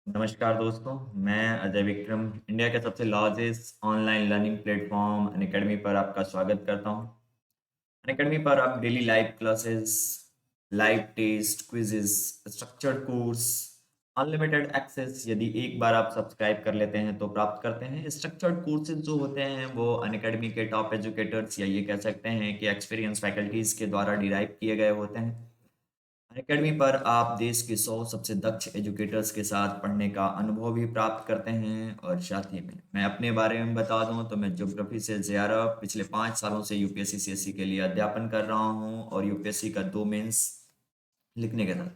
नमस्कार दोस्तों, मैं अजय विक्रम इंडिया के सबसे largest online learning platform Unacademy पर आपका स्वागत करता हूं। अनअकैडमी पर आप daily live classes, live test, quizzes, structured course, unlimited access यदि एक बार आप सब्सक्राइब कर लेते हैं तो प्राप्त करते हैं। स्ट्रक्चर्ड कोर्सेज जो होते हैं वो अनअकैडमी के टॉप एजुकेटर्स या ये कह सकते हैं कि एक्सपीरियंस फैकल्टीज़ के द्वारा डिराइव किए गए होते हैं। अकेडमी पर आप देश के 100 सबसे दक्ष एजुकेटर्स के साथ पढ़ने का अनुभव भी प्राप्त करते हैं और साथ ही में मैं अपने बारे में बता दूं तो मैं ज्योग्राफी से जेआरएफ पिछले 5 सालों से यूपीएससी सीएससी के लिए अध्यापन कर रहा हूं और यूपीएससी का 2 मेंस लिखने के साथ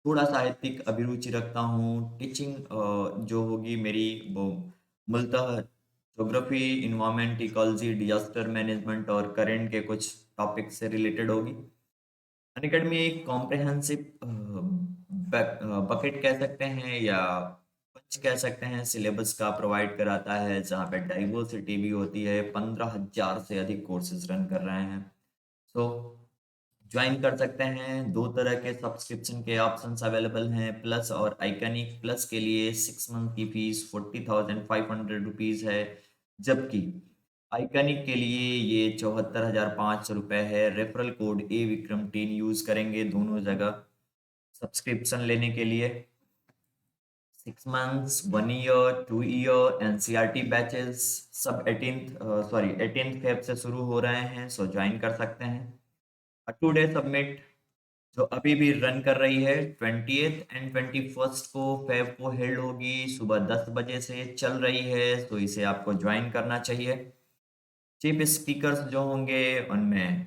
थोड़ा साहित्यिक अभिरुचि रखता हूं। टीचिंग जो होगी मेरी वो मूलतः geography, environment, ecology, disaster management और करेंट के कुछ टॉपिक से रिलेटेड होगी। अनअकैडमी एक कॉम्प्रिहेंसिव बकेट कह सकते हैं या पंच कह सकते हैं सिलेबस का प्रोवाइड कराता है जहाँ पे डाइवर्सिटी भी होती है। 15,000 से अधिक कोर्सेज रन कर रहे हैं। सो ज्वाइन कर सकते हैं। दो तरह के सब्सक्रिप्शन के ऑप्शंस अवेलेबल हैं, प्लस और आइकनिक। प्लस के लिए 6 मंथ की फीस 40,500 रुपीज है, जबकि आइकनिक के लिए ये 74,500 रुपये है। रेफरल कोड ए विक्रम 10 यूज करेंगे दोनों जगह सब्सक्रिप्शन लेने के लिए। 6 months, 1 year, 2 year NCERT batches सब 18th फेब से शुरू हो रहे हैं, सो ज्वाइन कर सकते हैं। टू डे सबमिट जो अभी भी रन कर रही है 20th एंड 21st को फेब को हेल्ड होगी, सुबह 10 बजे से चल रही है, तो इसे आपको ज्वाइन करना चाहिए। चीफ स्पीकर्स जो होंगे उनमें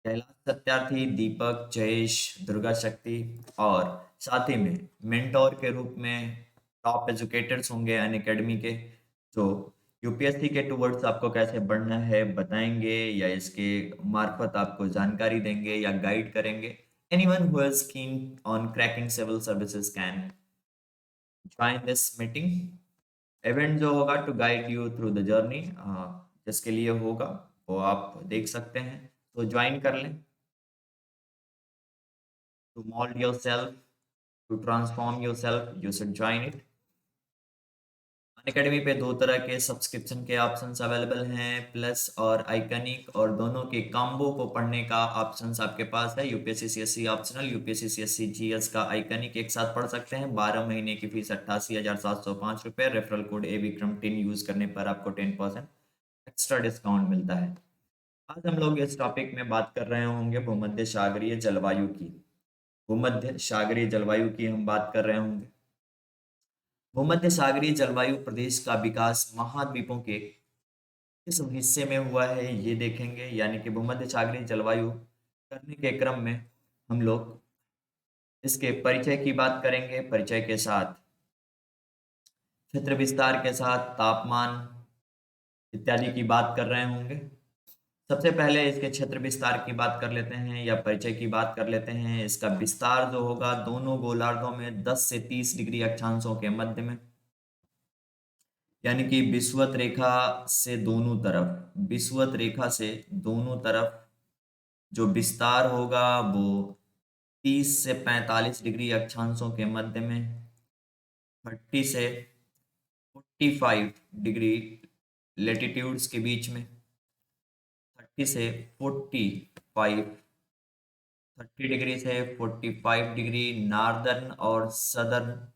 कैलाश सत्यार्थी, दीपक, जयेश, दुर्गा शक्ति और साथ ही में मेंटोर के रूप में टॉप एजुकेटर्स होंगे अनअकैडमी के, जो यूपीएससी के टूवर्ड्स आपको कैसे बढ़ना है बताएंगे या इसके मार्फत आपको जानकारी देंगे या गाइड करेंगे। Anyone who is keen on cracking civil services can join this meeting. Event जो होगा to guide you through the journey, जिसके लिए होगा वो आप देख सकते हैं, तो ज्वाइन कर लें। To mold yourself, to transform yourself, you should join it. Unacademy पे दो तरह के सब्सक्रिप्शन के ऑप्शंस अवेलेबल हैं, प्लस और आइकनिक, और दोनों के कॉम्बो को पढ़ने का ऑप्शंस आपके पास है। UPSC CSC optional, UPSC CSC GS का आइकनिक एक साथ पढ़ सकते हैं। 12 महीने की फीस 88,705 रुपये। रेफरल कोड ए विक्रम 10 यूज करने पर आपको 10% एक्स्ट्रा डिस्काउंट मिलता है। आज हम लोग इस टॉपिक में बात कर रहे होंगे भूमध्य सागरीय जलवायु की। भूमध्य सागरीय जलवायु की हम बात कर रहे होंगे। भूमध्य सागरीय जलवायु प्रदेश का विकास महाद्वीपों के किस हिस्से में हुआ है ये देखेंगे, यानी कि भूमध्य सागरीय जलवायु करने के क्रम में हम लोग इसके परिचय की बात करेंगे। परिचय के साथ क्षेत्र विस्तार के साथ तापमान इत्यादि की बात कर रहे होंगे। सबसे पहले इसके क्षेत्र विस्तार की बात कर लेते हैं या परिचय की बात कर लेते हैं। इसका विस्तार जो होगा दोनों गोलार्धों में 10 से 30 डिग्री अक्षांशों के मध्य में, यानी कि विषुवत रेखा से दोनों तरफ जो विस्तार होगा वो 30 से 45 डिग्री अक्षांशों के मध्य में, 30 से 45 डिग्री लेटिट्यूड्स के बीच में, 30 से 45 30 डिग्री से 45 डिग्री नॉर्दर्न और सदर्न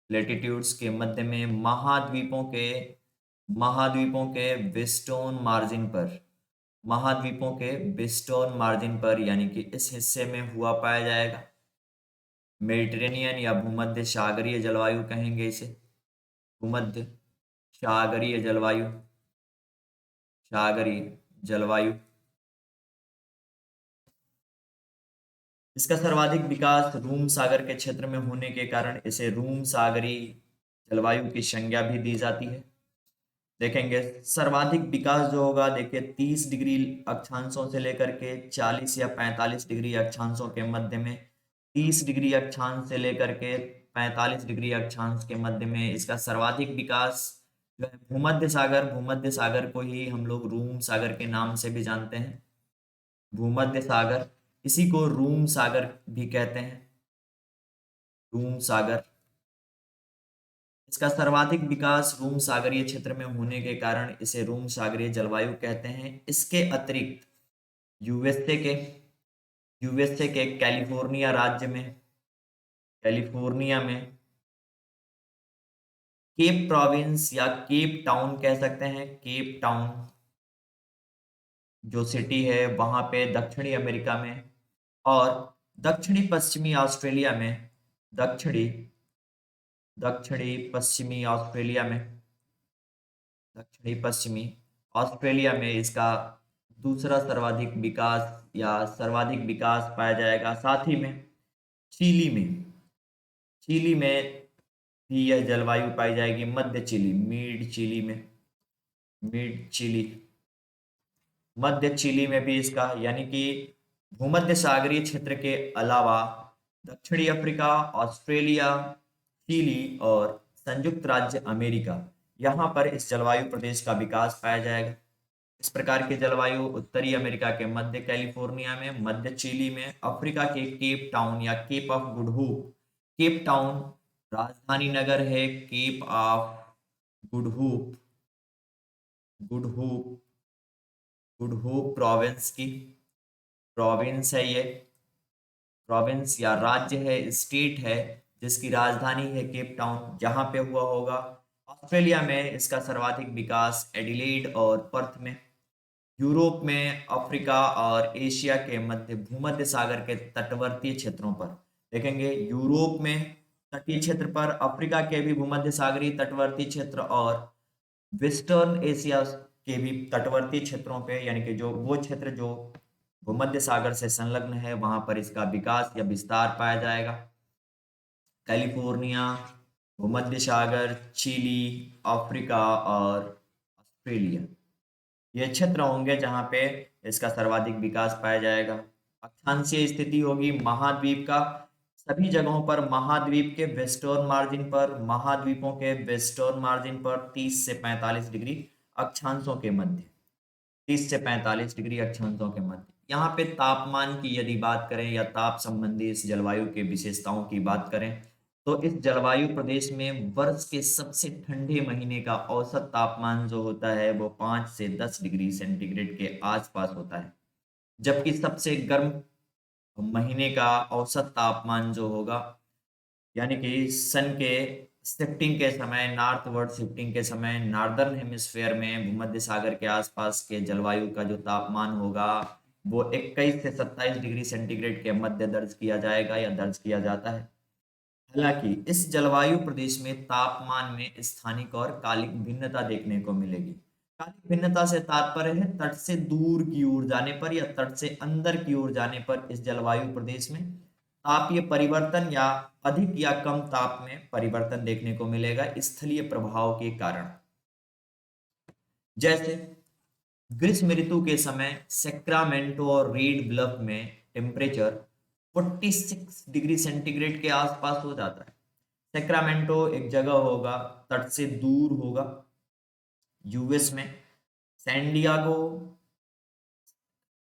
लेटिट्यूड्स के मध्य में, महाद्वीपों के वेस्टर्न मार्जिन पर, यानी कि इस हिस्से में हुआ पाया जाएगा। मेडिटेरेनियन या भूमध्य सागरीय जलवायु कहेंगे इसे। भूमध्य सागरीय जलवायु, सागरीय जलवायु। इसका सर्वाधिक विकास रूम सागर के क्षेत्र में होने के कारण इसे रूम सागरी जलवायु की संज्ञा भी दी जाती है। देखेंगे सर्वाधिक विकास जो होगा, देखिए 30 डिग्री अक्षांशों से लेकर के 40 या 45 डिग्री अक्षांशों के मध्य में, 30 डिग्री अक्षांश से लेकर के 45 डिग्री अक्षांश के मध्य में इसका सर्वाधिक विकास जो है भूमध्य सागर को ही हम लोग रूम सागर के नाम से भी जानते हैं। भूमध्य सागर, इसी को रूम सागर भी कहते हैं, रूम सागर। इसका सर्वाधिक विकास रूम सागरीय क्षेत्र में होने के कारण इसे रूम सागरीय जलवायु कहते हैं। इसके अतिरिक्त यूएसए के यूएसए के कैलिफोर्निया में केप प्रोविंस या केप टाउन कह सकते हैं, केप टाउन जो सिटी है वहां पे दक्षिणी अमेरिका में, और दक्षिणी पश्चिमी ऑस्ट्रेलिया में, दक्षिणी दक्षिणी पश्चिमी ऑस्ट्रेलिया में दक्षिणी पश्चिमी ऑस्ट्रेलिया में इसका दूसरा सर्वाधिक विकास या सर्वाधिक विकास पाया जाएगा। साथ ही में चिली में चिली में भी यह जलवायु पाई जाएगी, मध्य चिली, मिड चिली मध्य चिली में भी इसका, यानी कि भूमध्य सागरीय क्षेत्र के अलावा दक्षिणी अफ्रीका, ऑस्ट्रेलिया, चिली और संयुक्त राज्य अमेरिका, यहाँ पर इस जलवायु प्रदेश का विकास पाया जाएगा। इस प्रकार की जलवायु उत्तरी अमेरिका के मध्य कैलिफोर्निया में, मध्य चिली में, अफ्रीका के केप टाउन या Cape of Good Hope, Cape Town राजधानी नगर है, Cape of Good Hope Good Hope Good Hope province है, ये प्रोविंस या राज्य है, स्टेट है, जिसकी राजधानी है केप टाउन, जहां पे हुआ होगा। ऑस्ट्रेलिया में इसका सर्वाधिक विकास एडिलेड और पर्थ में, यूरोप में, अफ्रीका और एशिया के मध्य भूमध्य सागर के तटवर्ती क्षेत्रों पर देखेंगे, यूरोप में तटीय क्षेत्र पर, अफ्रीका के भी भूमध्य सागरीय तटवर्ती क्षेत्र और वेस्टर्न एशिया के भी तटवर्ती क्षेत्रों पे, यानी कि जो वो क्षेत्र जो भूमध्य सागर से संलग्न है, वहां पर इसका विकास या विस्तार पाया जाएगा। कैलिफोर्निया, भूमध्य सागर, चिली, अफ्रीका और ऑस्ट्रेलिया, ये क्षेत्र होंगे जहां पे इसका सर्वाधिक विकास पाया जाएगा। अक्षांशीय स्थिति होगी महाद्वीप का, सभी जगहों पर महाद्वीप के वेस्टर्न मार्जिन पर, महाद्वीपों के वेस्टर्न मार्जिन पर 30 से 45 डिग्री अक्षांशों के मध्य, 30 से 45 डिग्री अक्षांशों के मध्य। यहाँ पे तापमान की यदि बात करें या ताप संबंधी इस जलवायु के विशेषताओं की बात करें, तो इस जलवायु प्रदेश में वर्ष के सबसे ठंडे महीने का औसत तापमान जो होता है वो 5 से 10 डिग्री सेंटीग्रेड के आसपास होता है, जबकि सबसे गर्म महीने का औसत तापमान जो होगा, यानी कि सन के शिफ्टिंग के समय, नॉर्थवर्ड शिफ्टिंग के समय, नॉर्दर्न हेमिस्फेयर में भूमध्य सागर के आसपास के जलवायु का जो तापमान होगा वो 21 से 27 डिग्री सेंटीग्रेड के मध्य दर्ज किया जाएगा या दर्ज किया जाता है। हालांकि इस जलवायु प्रदेश में तापमान में स्थानिक और कालिक भिन्नता देखने को मिलेगी। कालिक भिन्नता से तात्पर्य है तट से दूर की ओर जाने पर या तट से अंदर की ओर जाने पर इस जलवायु प्रदेश में तापीय परिवर्तन या अधिक या कम ताप में परिवर्तन देखने को मिलेगा स्थलीय प्रभाव के कारण। जैसे ग्रीष्म ऋतु के समय सैक्रामेंटो और रेड ब्लफ में टेम्परेचर 46 डिग्री सेंटीग्रेड के आसपास हो जाता है। सैक्रामेंटो एक जगह होगा, तट से दूर होगा, यूएस में। San Diego,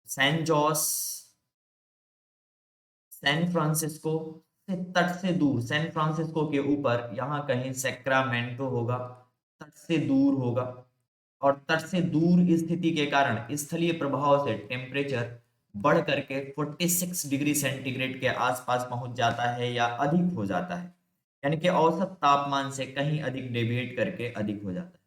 San Jose, San Francisco से तट से दूर, सैन फ्रांसिस्को के ऊपर यहाँ कहीं सैक्रामेंटो होगा, तट से दूर होगा, और तट से दूर स्थिति के कारण स्थलीय प्रभाव से टेम्परेचर बढ़ करके 46 डिग्री सेंटीग्रेड के आसपास पहुंच जाता है या अधिक हो जाता है, यानी कि औसत तापमान से कहीं अधिक डेविएट करके अधिक हो जाता है।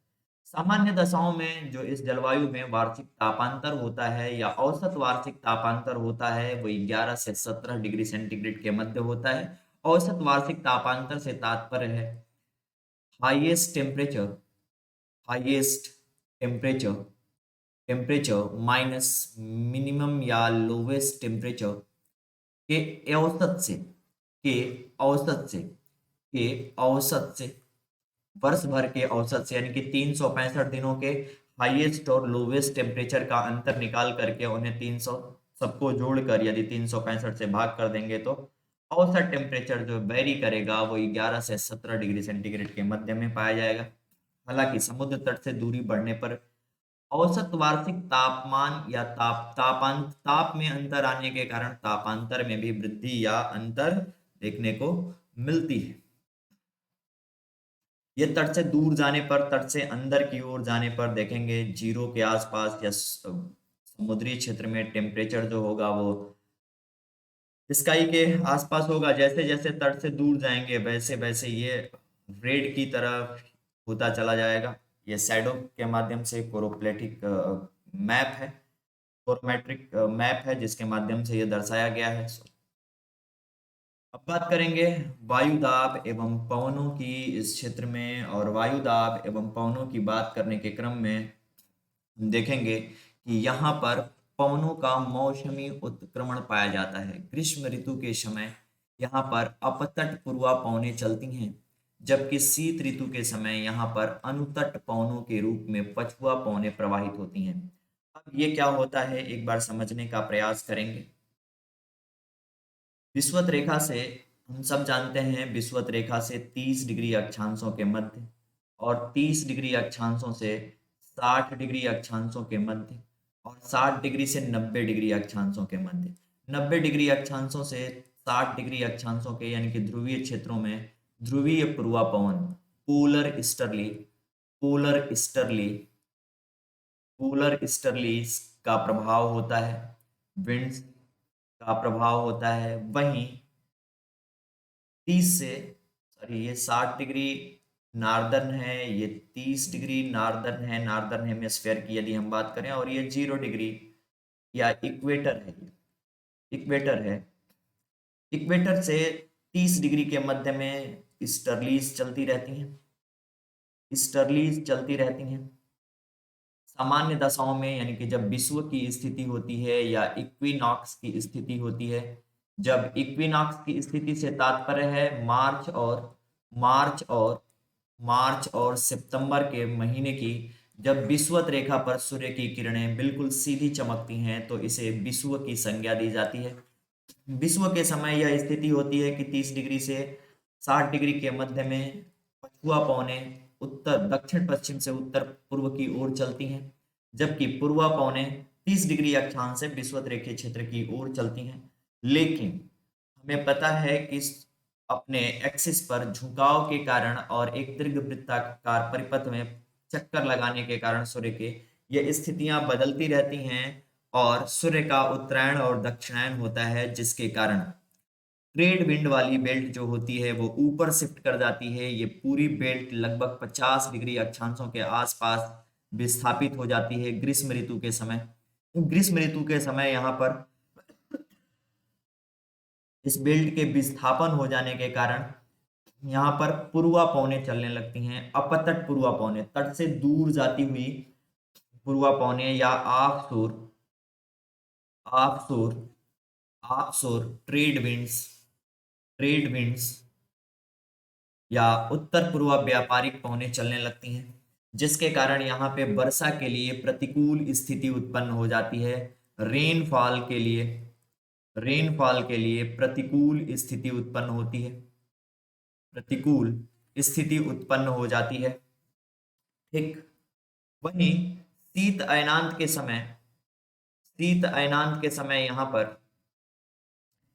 सामान्य दशाओं में जो इस जलवायु में वार्षिक तापांतर होता है या औसत वार्षिक तापांतर होता है वो 11 से 17 डिग्री सेंटीग्रेड के मध्य होता है। औसत वार्षिक तापांतर से तात्पर्य है highest temperature highest temperature temperature minus minimum या लोवेस्ट टेम्परेचर के औसत से के औसत से के औसत से वर्ष भर के औसत से, यानी कि 365 दिनों के हाईएस्ट और लोवेस्ट टेम्परेचर का अंतर निकाल करके उन्हें 300 सबको जोड़कर यदि 365 से भाग कर देंगे तो औसत टेम्परेचर जो वेरी करेगा वो 11 से 17 डिग्री सेंटीग्रेड के मध्य में पाया जाएगा। हालांकि समुद्र तट से दूरी बढ़ने पर औसत वार्षिक तापमान या ताप में अंतर आने के कारण तापांतर में भी वृद्धि या अंतर देखने को मिलती है। ये तट से दूर जाने पर, तट से अंदर की ओर जाने पर देखेंगे जीरो के आसपास या समुद्री क्षेत्र में टेम्परेचर जो होगा वो स्काई के आसपास होगा। जैसे जैसे तट से दूर जाएंगे वैसे वैसे ये रेड की तरफ होता चला जाएगा। ये शैडो के माध्यम से कोरोप्लेटिक मैप है, कोरोमेट्रिक मैप है जिसके माध्यम से ये दर्शाया गया है। अब बात करेंगे वायु दाब एवं पवनों की इस क्षेत्र में। और वायु दाब एवं पवनों की बात करने के क्रम में हम देखेंगे कि यहाँ पर पवनों का मौसमी उत्क्रमण पाया जाता है। ग्रीष्म ऋतु के समय यहाँ पर अपतट पूर्वा पवनें चलती हैं, जबकि शीत ऋतु के समय यहाँ पर अनुतट पवनों के रूप में पछुआ पवनें प्रवाहित होती हैं। अब ये क्या होता है एक बार समझने का प्रयास करेंगे। विषुवत रेखा से हम सब जानते हैं, विषुवत रेखा से 30 डिग्री अक्षांशों के मध्य और 30 डिग्री अक्षांशों से 60 डिग्री अक्षांशों के मध्य और 60 डिग्री से 90 डिग्री अक्षांशों के मध्य, 90 डिग्री अक्षांशों से 60 डिग्री अक्षांशों के यानी कि ध्रुवीय क्षेत्रों में ध्रुवीय पूर्वा पवन, polar easterly, polar easterly, polar easterly का प्रभाव होता है, विंड्स का प्रभाव होता है। वहीं 30 से सॉरी ये 60 डिग्री नार्दर्न है, ये 30 डिग्री नार्दर्न है, नार्दर्न हेमिस्फेयर की यदि हम बात करें, और ये 0 डिग्री या इक्वेटर है, इक्वेटर है। इक्वेटर से 30 डिग्री के मध्य में ईस्टर्लीज चलती रहती हैं, ईस्टर्लीज चलती रहती हैं। सामान्य दशाओं में यानी कि जब विषुव की स्थिति होती है या इक्विनॉक्स की स्थिति होती है, जब इक्विनॉक्स की स्थिति से तात्पर्य है मार्च और सितंबर के महीने की, जब विषुवत रेखा पर सूर्य की किरणें बिल्कुल सीधी चमकती हैं तो इसे विषुव की संज्ञा दी जाती है। विषुव के समय यह स्थिति होती है कि 30 डिग्री से 60 डिग्री के मध्य में पछुआ पवनें उत्तर दक्षिण पश्चिम से उत्तर पूर्व की ओर चलती हैं, जबकि पूर्वा पवनें 30 डिग्री अक्षांश से विषुवत रेखीय क्षेत्र की ओर चलती हैं। लेकिन हमें पता है कि अपने एक्सिस पर झुकाव के कारण और एक दीर्घवृत्ताकार परिपथ में चक्कर लगाने के कारण सूर्य के ये स्थितियां बदलती रहती हैं और सूर्य का उत्तरायण और दक्षिणायन होता है, जिसके कारण ट्रेड विंड वाली बेल्ट जो होती है वो ऊपर शिफ्ट कर जाती है। ये पूरी बेल्ट लगभग 50 डिग्री अक्षांशों के आसपास विस्थापित हो जाती है ग्रीष्म ऋतु के समय। ग्रीष्म ऋतु के समय यहाँ पर इस बेल्ट के विस्थापन हो जाने के कारण यहाँ पर पूर्वा पवनें चलने लगती हैं, अपतट पूर्वा पवनें, तट से दूर जाती हुई पूर्वा पवनें या ऑफशोर ऑफशोर ट्रेड विंड्स या उत्तर पूर्व व्यापारिक पवनें चलने लगती हैं, जिसके कारण यहाँ पे वर्षा के लिए प्रतिकूल स्थिति उत्पन्न हो जाती है। रेनफॉल के लिए प्रतिकूल स्थिति उत्पन्न होती है, प्रतिकूल स्थिति उत्पन्न हो जाती है। ठीक वहीं शीत अयनांत के समय यहाँ पर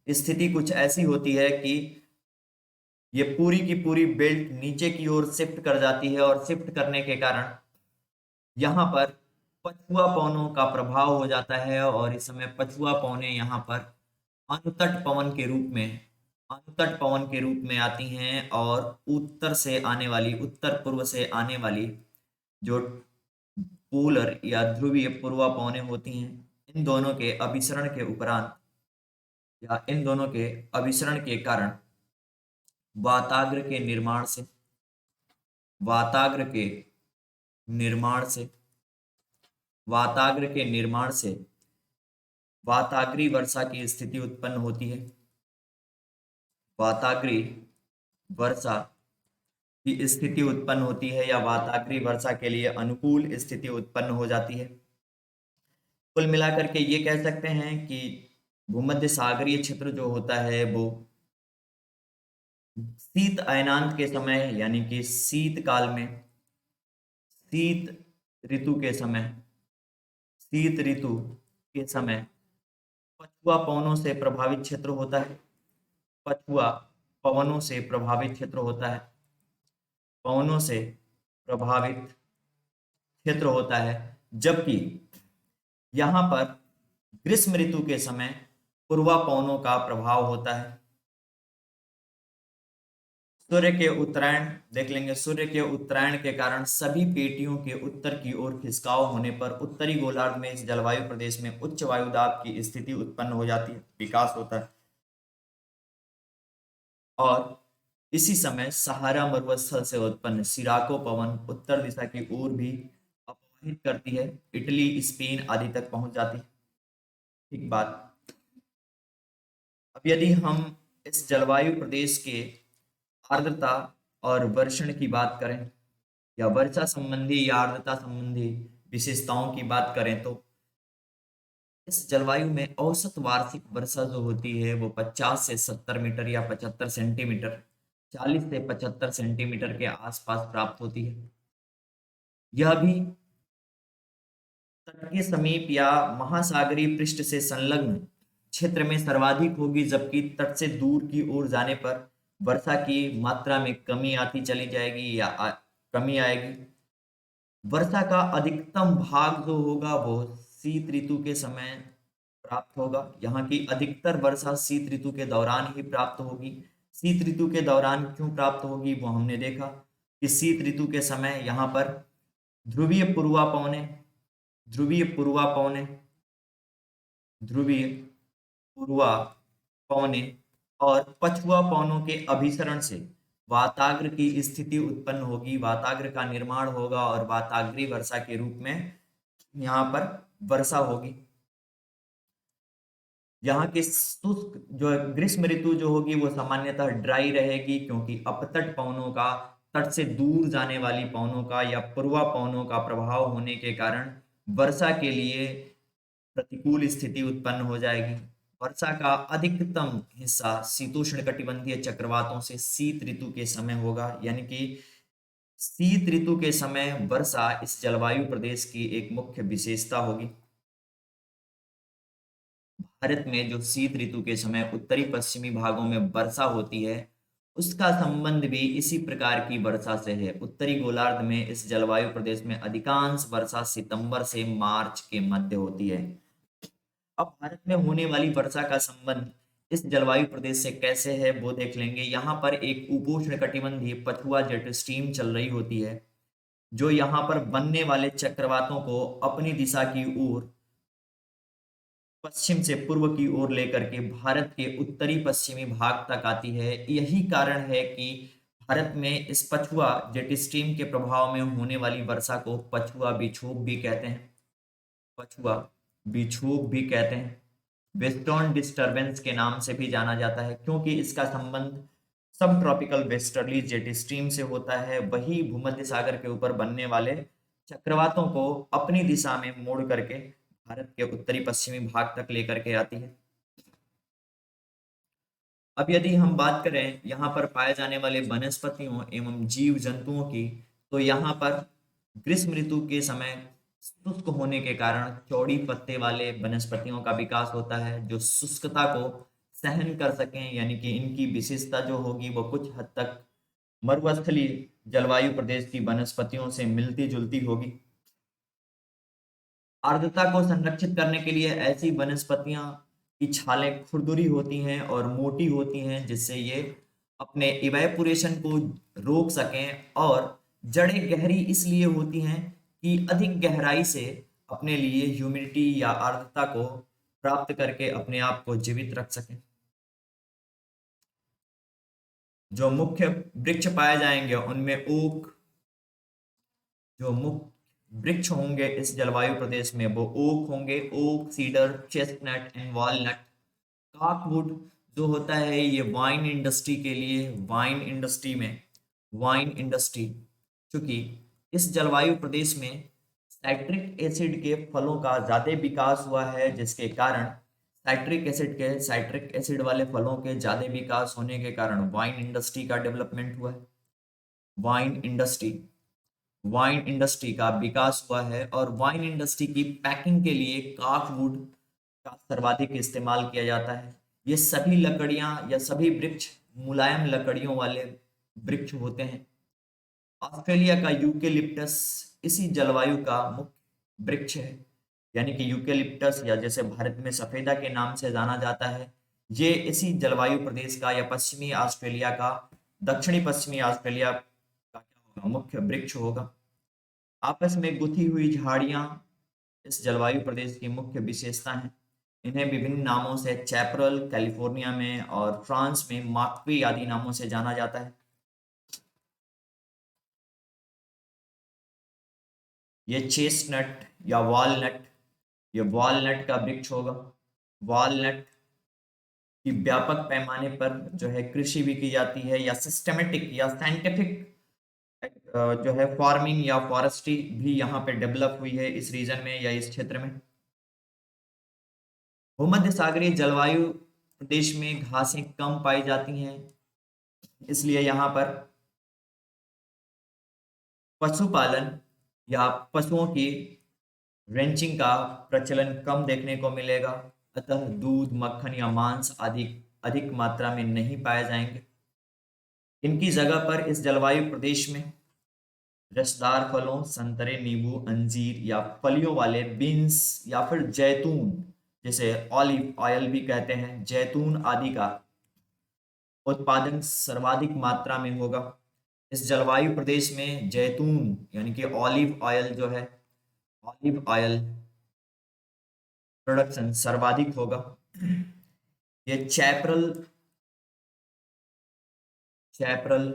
स्थिति कुछ ऐसी होती है कि ये पूरी की पूरी बेल्ट नीचे की ओर शिफ्ट कर जाती है और शिफ्ट करने के कारण यहाँ पर पछुआ पवनों का प्रभाव हो जाता है और इस समय पछुआ पवनें यहाँ पर अनुतट पवन के रूप में आती हैं और उत्तर पूर्व से आने वाली जो पोलर या ध्रुवीय पूर्वा पवनें होती हैं, इन दोनों के अभिसरण के उपरांत या इन दोनों के अभिसरण के कारण वाताग्र के निर्माण से वाताग्र के निर्माण से वाताग्र के निर्माण से वाताग्री वर्षा की स्थिति उत्पन्न होती है। वाताग्री वर्षा की स्थिति उत्पन्न होती है या वाताग्री वर्षा के लिए अनुकूल स्थिति उत्पन्न हो जाती है। कुल मिलाकर के ये कह सकते हैं कि भूमध्य सागरीय क्षेत्र जो होता है वो शीत अयनांत के समय यानी कि शीत काल में शीत ऋतु के समय शीत ऋतु के समय पछुआ पवनों से प्रभावित क्षेत्र होता है, पछुआ पवनों से प्रभावित क्षेत्र होता है। पवनों से प्रभावित क्षेत्र होता है, जबकि यहाँ पर ग्रीष्म ऋतु के समय पूर्वा पवनों का प्रभाव होता है। सूर्य के उत्तरायण देख लेंगे। सूर्य के उत्तरायण के कारण सभी पेटियों के उत्तर की ओर खिसकाव होने पर उत्तरी गोलार्ध में इस जलवायु प्रदेश में उच्च वायुदाब की स्थिति उत्पन्न हो जाती है, विकास होता है। और इसी समय सहारा मरुस्थल से उत्पन्न सिराको पवन उत्तर दिशा की ओर भी अपवाहित करती है, इटली, स्पेन आदि तक पहुंच जाती है। ठीक बात। अब यदि हम इस जलवायु प्रदेश के आर्द्रता और वर्षण की बात करें, या वर्षा संबंधी या आर्द्रता संबंधी विशेषताओं की बात करें, तो इस जलवायु में औसत वार्षिक वर्षा जो होती है वो 50 से 70 मीटर या 75 सेंटीमीटर, 40 से 75 सेंटीमीटर के आसपास प्राप्त होती है। यह भी तट के समीप या महासागरीय पृष्ठ से संलग्न क्षेत्र में सर्वाधिक होगी, जबकि तट से दूर की ओर जाने पर वर्षा की मात्रा में कमी आती चली जाएगी या कमी आएगी। वर्षा का अधिकतम भाग जो होगा वो शीत ऋतु के समय प्राप्त होगा। यहाँ की अधिकतर वर्षा शीत ऋतु के दौरान ही प्राप्त होगी। शीत ऋतु के दौरान क्यों प्राप्त होगी वो हमने देखा कि शीत ऋतु के समय यहाँ पर ध्रुवीय पूर्वा पवनें, ध्रुवीय पूर्वा पवनें, ध्रुवीय पूर्वा पवनें और पछुआ पवनों के अभिसरण से वाताग्र की स्थिति उत्पन्न होगी, वाताग्र का निर्माण होगा और वाताग्रीय वर्षा के रूप में यहाँ पर वर्षा होगी। यहाँ की शुष्क जो ग्रीष्म ऋतु जो होगी वो सामान्यतः ड्राई रहेगी, क्योंकि अपतट पवनों का, तट से दूर जाने वाली पवनों का या पूर्वा पवनों का प्रभाव होने के कारण वर्षा के लिए प्रतिकूल स्थिति उत्पन्न हो जाएगी। वर्षा का अधिकतम हिस्सा शीतोष्ण कटिबंधीय चक्रवातों से शीत ऋतु के समय होगा, यानी कि शीत ऋतु के समय वर्षा इस जलवायु प्रदेश की एक मुख्य विशेषता होगी। भारत में जो शीत ऋतु के समय उत्तरी पश्चिमी भागों में वर्षा होती है, उसका संबंध भी इसी प्रकार की वर्षा से है। उत्तरी गोलार्ध में इस जलवायु प्रदेश में अधिकांश वर्षा सितंबर से मार्च के मध्य होती है। अब भारत में होने वाली वर्षा का संबंध इस जलवायु प्रदेश से कैसे है वो देख लेंगे। यहाँ पर एक उपोष्ण कटिबंधीय पछुआ जेट स्ट्रीम चल रही होती है, जो यहाँ पर बनने वाले चक्रवातों को अपनी दिशा की ओर पश्चिम से पूर्व की ओर लेकर के भारत के उत्तरी पश्चिमी भाग तक आती है। यही कारण है कि भारत में इस पछुआ जेट स्ट्रीम के प्रभाव में होने वाली वर्षा को पछुआ विक्षोभ भी कहते हैं, पछुआ विक्षोभ भी कहते हैं। वेस्टर्न डिस्टरबेंस के नाम से भी जाना जाता है, क्योंकि इसका संबंध सब ट्रॉपिकल वेस्टर्ली जेट स्ट्रीम से होता है। वही भूमध्य सागर के ऊपर बनने वाले चक्रवातों को अपनी दिशा में मोड़ करके भारत के उत्तरी पश्चिमी भाग तक लेकर के आती है। अब यदि हम बात करें यहाँ पर पाए जाने वाले वनस्पतियों एवं जीव जंतुओं की, तो यहाँ पर ग्रीष्म ऋतु के समय शुष्क होने के कारण चौड़ी पत्ते वाले वनस्पतियों का विकास होता है, जो शुष्कता को सहन कर सकें, यानी कि इनकी विशेषता जो होगी वो कुछ हद तक मरुस्थलीय जलवायु प्रदेश की वनस्पतियों से मिलती जुलती होगी। आर्द्रता को संरक्षित करने के लिए ऐसी वनस्पतियां की छालें खुरदुरी होती हैं और मोटी होती हैं, जिससे ये अपने इवेपोरेशन को रोक सकें, और जड़ें गहरी इसलिए होती हैं कि अधिक गहराई से अपने लिए ह्यूमिडिटी या आर्द्रता को प्राप्त करके अपने आप को जीवित रख सकें। जो मुख्य वृक्ष पाए जाएंगे उनमें ओक, जो मुख्य वृक्ष होंगे इस जलवायु प्रदेश में वो ओक होंगे, oak, cedar, chestnut and walnut. Corkwood जो होता है ये वाइन इंडस्ट्री के लिए, वाइन इंडस्ट्री में, वाइन इंडस्ट्री, क्योंकि इस जलवायु प्रदेश में साइट्रिक एसिड के फलों का ज्यादा विकास हुआ है, जिसके कारण साइट्रिक एसिड वाले फलों के ज्यादा विकास होने के कारण वाइन इंडस्ट्री का डेवलपमेंट हुआ है। वाइन इंडस्ट्री, वाइन इंडस्ट्री का विकास हुआ है, और वाइन इंडस्ट्री की पैकिंग के लिए काकवुड का सर्वाधिक इस्तेमाल किया जाता है। ये सभी लकड़ियां या सभी वृक्ष मुलायम लकड़ियों वाले वृक्ष होते हैं। ऑस्ट्रेलिया का यूकेलिप्टस इसी जलवायु का मुख्य वृक्ष है, यानी कि यूकेलिप्टस या जैसे भारत में सफेदा के नाम से जाना जाता है, ये इसी जलवायु प्रदेश का या पश्चिमी ऑस्ट्रेलिया का, दक्षिणी पश्चिमी ऑस्ट्रेलिया का क्या होगा, मुख्य वृक्ष होगा। आपस में गुथी हुई झाड़ियां इस जलवायु प्रदेश की मुख्य विशेषता हैं। इन्हें विभिन्न नामों से चैपरल कैलिफोर्निया में और फ्रांस में माक्वी आदि नामों से जाना जाता है। ये चेस्टनट या वॉलनट, ये वॉलनट का वृक्ष होगा। वॉलनट की व्यापक पैमाने पर जो है कृषि भी की जाती है, या सिस्टमेटिक या साइंटिफिक जो है फार्मिंग या फॉरेस्ट्री भी यहाँ पे डेवलप हुई है इस रीजन में या इस क्षेत्र में। भूमध्य सागरीय जलवायु प्रदेश में घासें कम पाई जाती हैं, इसलिए यहाँ पर पशुपालन या पशुओं की रेंचिंग का प्रचलन कम देखने को मिलेगा, अतः दूध, मक्खन या मांस आदि अधिक मात्रा में नहीं पाए जाएंगे। इनकी जगह पर इस जलवायु प्रदेश में रसदार फलों, संतरे, नींबू, अंजीर या फलियों वाले बीन्स या फिर जैतून, जिसे ऑलिव ऑयल भी कहते हैं, जैतून आदि का उत्पादन सर्वाधिक मात्रा में होगा। इस जलवायु प्रदेश में जैतून यानी कि ऑलिव ऑयल जो है, ऑलिव ऑयल प्रोडक्शन सर्वाधिक होगा। ये चैपरल चैपरल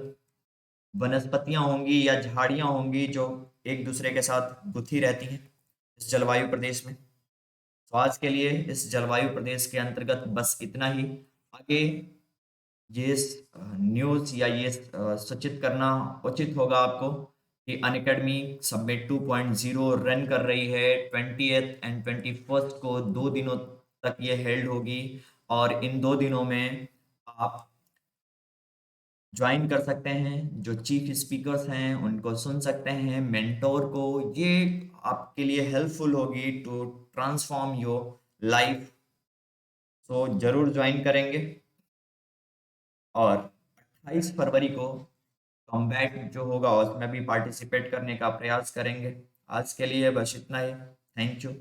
वनस्पतियां होंगी या झाड़ियां होंगी जो एक दूसरे के साथ गुथी रहती हैं इस जलवायु प्रदेश में। तो आज के लिए इस जलवायु प्रदेश के अंतर्गत बस इतना ही। आगे ये न्यूज़ या ये सूचित करना उचित होगा आपको कि अनअकैडमी सबमिट 2.0 रन कर रही है। 20th एंड 21st को 2 दिनों तक ये हेल्ड होगी, और इन 2 दिनों में आप ज्वाइन कर सकते हैं, जो चीफ स्पीकर्स हैं उनको सुन सकते हैं, मेंटोर को। ये आपके लिए हेल्पफुल होगी टू ट्रांसफॉर्म योर लाइफ। सो जरूर ज्वाइन करेंगे, और 28 फरवरी को कॉम्बैट जो होगा उसमें भी पार्टिसिपेट करने का प्रयास करेंगे। आज के लिए बस इतना ही। Thank you.